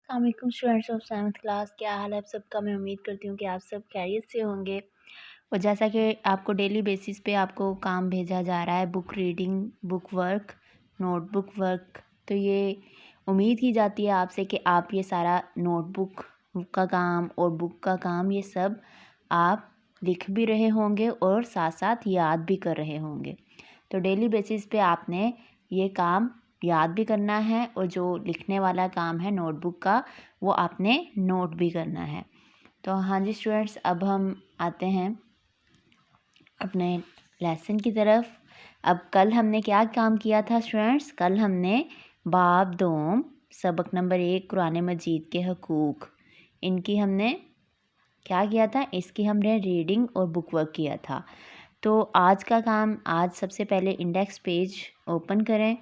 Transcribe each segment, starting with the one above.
السلام علیکم students of 7th class, کیا حال ہے آپ سب کا؟ میں امید کرتی ہوں کہ آپ سب خیریت سے ہوں گے۔ اور جیسا کہ آپ کو ڈیلی بیسس پہ آپ کو کام بھیجا جا رہا ہے، بک ریڈنگ، بک ورک، نوٹ بک ورک، تو یہ امید کی جاتی ہے آپ سے کہ آپ یہ سارا نوٹ بک کا کام اور بک کا کام یہ سب آپ لکھ بھی رہے ہوں گے اور ساتھ ساتھ یاد بھی کر رہے ہوں گے۔ تو ڈیلی بیسس پہ آپ نے یہ کام یاد بھی کرنا ہے اور جو لکھنے والا کام ہے نوٹ بک کا وہ آپ نے نوٹ بھی کرنا ہے۔ تو ہاں جی اسٹوڈینٹس، اب ہم آتے ہیں اپنے لیسن کی طرف۔ اب کل ہم نے کیا کام کیا تھا اسٹوڈینٹس؟ کل ہم نے باب دوم سبق نمبر 1 قرآن مجید کے حقوق، ان کی ہم نے کیا کیا تھا؟ اس کی ہم نے ریڈنگ اور بک ورک کیا تھا۔ تو آج کا کام، آج سب سے پہلے انڈیکس پیج اوپن کریں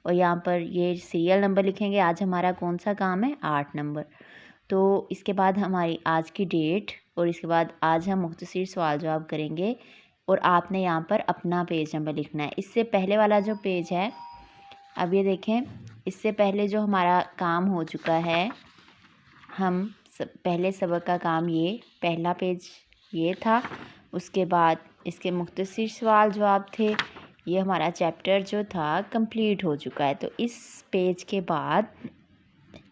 اور یہاں پر یہ سیریل نمبر لکھیں گے۔ آج ہمارا کون سا کام ہے؟ 8 نمبر۔ تو اس کے بعد ہماری آج کی ڈیٹ اور اس کے بعد آج ہم مختصر سوال جواب کریں گے اور آپ نے یہاں پر اپنا پیج نمبر لکھنا ہے۔ اس سے پہلے والا جو پیج ہے، اب یہ دیکھیں، اس سے پہلے جو ہمارا کام ہو چکا ہے، ہم پہلے سبق کا کام یہ پہلا پیج یہ تھا، اس کے بعد اس کے مختصر سوال جواب تھے، یہ ہمارا چیپٹر جو تھا کمپلیٹ ہو چکا ہے۔ تو اس پیج کے بعد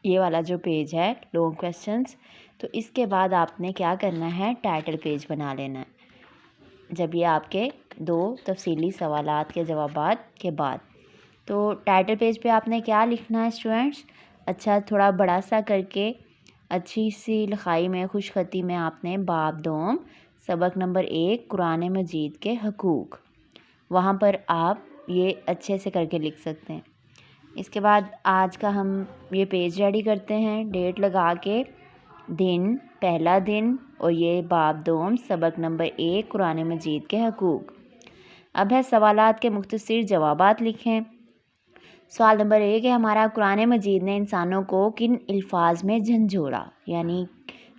یہ والا جو پیج ہے لانگ کویسچنز، تو اس کے بعد آپ نے کیا کرنا ہے؟ ٹائٹل پیج بنا لینا ہے، جب یہ آپ کے 2 تفصیلی سوالات کے جوابات کے بعد۔ تو ٹائٹل پیج پہ آپ نے کیا لکھنا ہے اسٹوڈینٹس؟ اچھا تھوڑا بڑا سا کر کے اچھی سی لکھائی میں، خوش خطی میں آپ نے باب دوم سبق نمبر 1 قرآن مجید کے حقوق، وہاں پر آپ یہ اچھے سے کر کے لکھ سکتے ہیں۔ اس کے بعد آج کا ہم یہ پیج ریڈی کرتے ہیں، ڈیٹ لگا کے، دن پہلا دن، اور یہ باب دوم سبق نمبر 1 قرآن مجید کے حقوق۔ اب ہے سوالات کے مختصر جوابات لکھیں۔ سوال نمبر 1 ہے ہمارا، قرآن مجید نے انسانوں کو کن الفاظ میں جھنجھوڑا؟ یعنی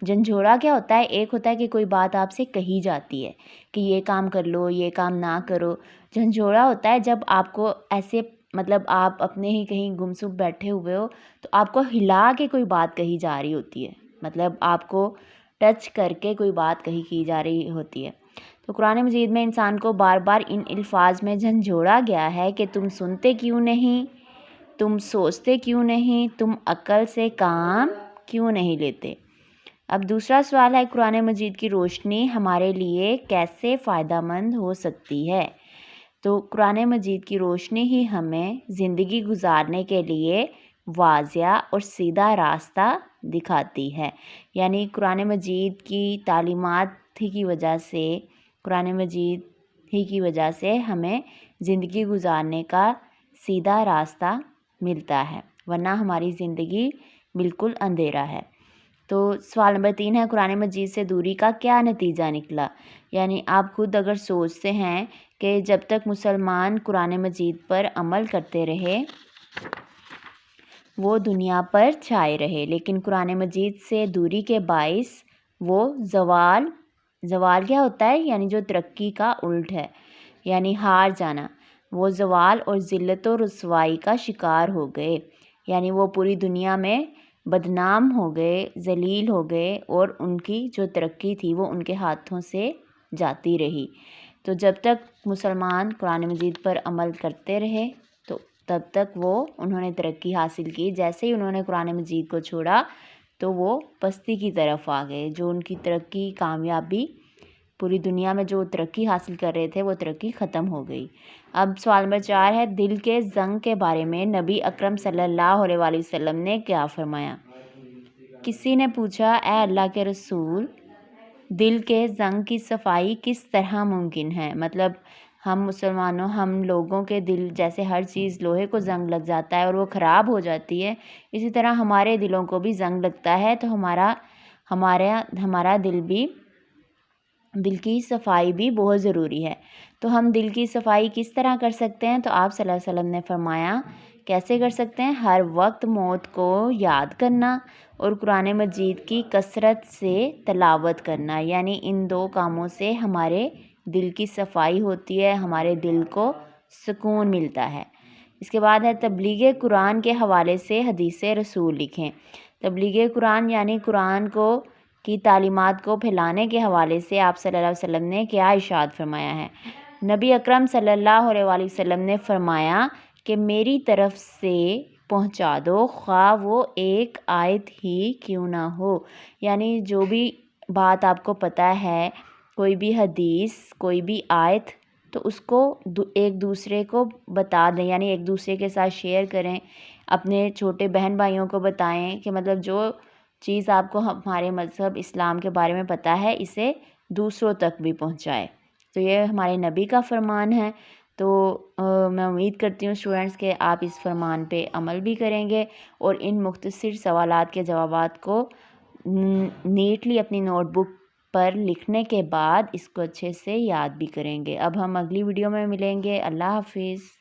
جھنجھوڑا کیا ہوتا ہے؟ ایک ہوتا ہے کہ کوئی بات آپ سے کہی جاتی ہے کہ یہ کام کر لو، یہ کام نہ کرو۔ جھنجھوڑا ہوتا ہے جب آپ کو ایسے، مطلب آپ اپنے ہی کہیں گمسم بیٹھے ہوئے ہو تو آپ کو ہلا کے کوئی بات کہی جا رہی ہوتی ہے، مطلب آپ کو ٹچ کر کے کوئی بات کہی کی جا رہی ہوتی ہے۔ تو قرآن مجید میں انسان کو بار بار ان الفاظ میں جھنجھوڑا گیا ہے کہ تم سنتے کیوں نہیں، تم سوچتے کیوں نہیں، تم عقل سے کام کیوں نہیں لیتے۔ اب دوسرا سوال ہے، قرآن مجید کی روشنی ہمارے لیے کیسے فائدہ مند ہو سکتی ہے؟ تو قرآن مجید کی روشنی ہی ہمیں زندگی گزارنے کے لیے واضح اور سیدھا راستہ دکھاتی ہے۔ یعنی قرآن مجید کی تعلیمات ہی کی وجہ سے، قرآن مجید ہی کی وجہ سے ہمیں زندگی گزارنے کا سیدھا راستہ ملتا ہے، ورنہ ہماری زندگی بالکل اندھیرا ہے۔ تو سوال نمبر 3 ہے، قرآن مجید سے دوری کا کیا نتیجہ نکلا؟ یعنی آپ خود اگر سوچتے ہیں کہ جب تک مسلمان قرآن مجید پر عمل کرتے رہے وہ دنیا پر چھائے رہے، لیکن قرآن مجید سے دوری کے باعث وہ زوال کیا ہوتا ہے؟ یعنی جو ترقی کا الٹ ہے، یعنی ہار جانا، وہ زوال اور ذلت و رسوائی کا شکار ہو گئے، یعنی وہ پوری دنیا میں بدنام ہو گئے، ذلیل ہو گئے، اور ان کی جو ترقی تھی وہ ان کے ہاتھوں سے جاتی رہی۔ تو جب تک مسلمان قرآن مجید پر عمل کرتے رہے تو تب تک انہوں نے ترقی حاصل کی۔ جیسے ہی انہوں نے قرآن مجید کو چھوڑا تو وہ پستی کی طرف آ گئے، جو ان کی ترقی، کامیابی، پوری دنیا میں جو ترقی حاصل کر رہے تھے وہ ترقی ختم ہو گئی۔ اب سوال نمبر 4 ہے، دل کے زنگ کے بارے میں نبی اکرم صلی اللہ علیہ وآلہ وسلم نے کیا فرمایا؟ کسی نے پوچھا، اے اللہ کے رسول، دل کے زنگ کی صفائی کس طرح ممکن ہے؟ مطلب ہم مسلمانوں، ہم لوگوں کے دل، جیسے ہر چیز لوہے کو زنگ لگ جاتا ہے اور وہ خراب ہو جاتی ہے، اسی طرح ہمارے دلوں کو بھی زنگ لگتا ہے۔ تو ہمارا دل کی صفائی بھی بہت ضروری ہے۔ تو ہم دل کی صفائی کس طرح کر سکتے ہیں؟ تو آپ صلی اللہ علیہ وسلم نے فرمایا کیسے کر سکتے ہیں؟ ہر وقت موت کو یاد کرنا اور قرآن مجید کی کثرت سے تلاوت کرنا، یعنی ان 2 کاموں سے ہمارے دل کی صفائی ہوتی ہے، ہمارے دل کو سکون ملتا ہے۔ اس کے بعد ہے، تبلیغ قرآن کے حوالے سے حدیث رسول لکھیں۔ تبلیغ قرآن یعنی قرآن کی تعلیمات کو پھیلانے کے حوالے سے آپ صلی اللہ علیہ وسلم نے کیا ارشاد فرمایا ہے؟ نبی اکرم صلی اللہ علیہ وآلہ وسلم نے فرمایا کہ میری طرف سے پہنچا دو، خواہ وہ ایک آیت ہی کیوں نہ ہو، یعنی جو بھی بات آپ کو پتہ ہے، کوئی بھی حدیث، کوئی بھی آیت، تو اس کو ایک دوسرے کو بتا دیں، یعنی ایک دوسرے کے ساتھ شیئر کریں، اپنے چھوٹے بہن بھائیوں کو بتائیں کہ مطلب جو چیز آپ کو ہمارے مذہب اسلام کے بارے میں پتہ ہے اسے دوسروں تک بھی پہنچائے۔ تو یہ ہمارے نبی کا فرمان ہے، تو میں امید کرتی ہوں اسٹوڈنٹس کہ آپ اس فرمان پہ عمل بھی کریں گے اور ان مختصر سوالات کے جوابات کو نیٹلی اپنی نوٹ بک پر لکھنے کے بعد اس کو اچھے سے یاد بھی کریں گے۔ اب ہم اگلی ویڈیو میں ملیں گے۔ اللہ حافظ۔